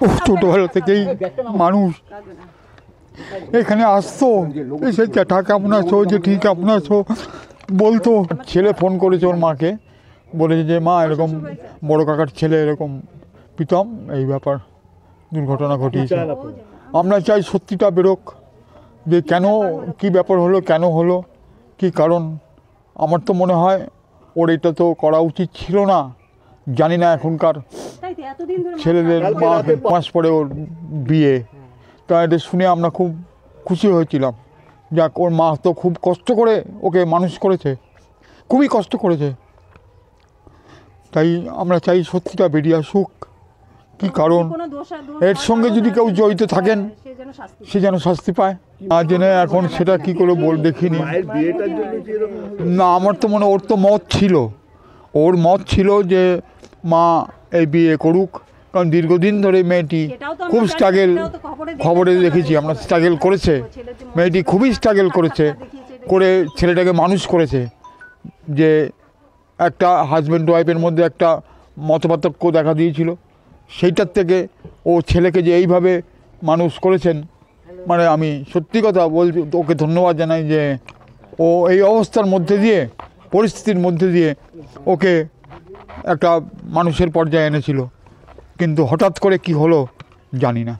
ও ছোটোবেলা থেকেই মানুষ এখানে আসতো, এসে জ্যাঠা কেমন আছো, জেঠি কেমন আছো বলতো। ছেলে ফোন করেছে ওর মাকে, বলেছে যে মা এরকম বড় কাকার ছেলে এরকম প্রীতম এই ব্যাপার দুর্ঘটনা ঘটিয়েছে। আমরা চাই সত্যিটা বেরোক, যে কেন কি ব্যাপার হলো, কেন হলো, কি কারণ। আমার তো মনে হয় ওর এটা তো করা উচিত ছিল না। জানি না এখনকার ছেলেদের মাস পরে ওর বিয়ে, তা এটা শুনে আমরা খুব খুশি হয়েছিলাম। যাক, ওর মা তো খুব কষ্ট করে ওকে মানুষ করেছে, খুবই কষ্ট করেছে। তাই আমরা চাই সত্যিটা বেরিয়ে আসুক, কী কারণ। এর সঙ্গে যদি কেউ জড়িত থাকেন সে যেন শাস্তি পায়। না জেনে এখন সেটা কী করে দেখিনি না। আমার তো মনে ওর তো মত ছিল, ওর মত ছিল যে মা এই বিয়ে করুক, কারণ দীর্ঘদিন ধরে মেয়েটি খুব স্ট্রাগেল, খবরে দেখেছি আমরা, স্ট্রাগেল করেছে মেয়েটি, খুবই স্ট্রাগেল করেছে, করে ছেলেটাকে মানুষ করেছে। যে একটা হাজব্যান্ড ওয়াইফের মধ্যে একটা মতপার্থক্য দেখা দিয়েছিল, সেইটার থেকে ও ছেলেকে যে এইভাবে মানুষ করেছেন, মানে আমি সত্যি কথা বলছি, ওকে ধন্যবাদ জানাই যে ও এই অবস্থার মধ্যে দিয়ে, পরিস্থিতির মধ্যে দিয়ে ওকে একটা মানুষের পর্যায়ে এনেছিল। কিন্তু হঠাৎ করে কি হলো জানি না।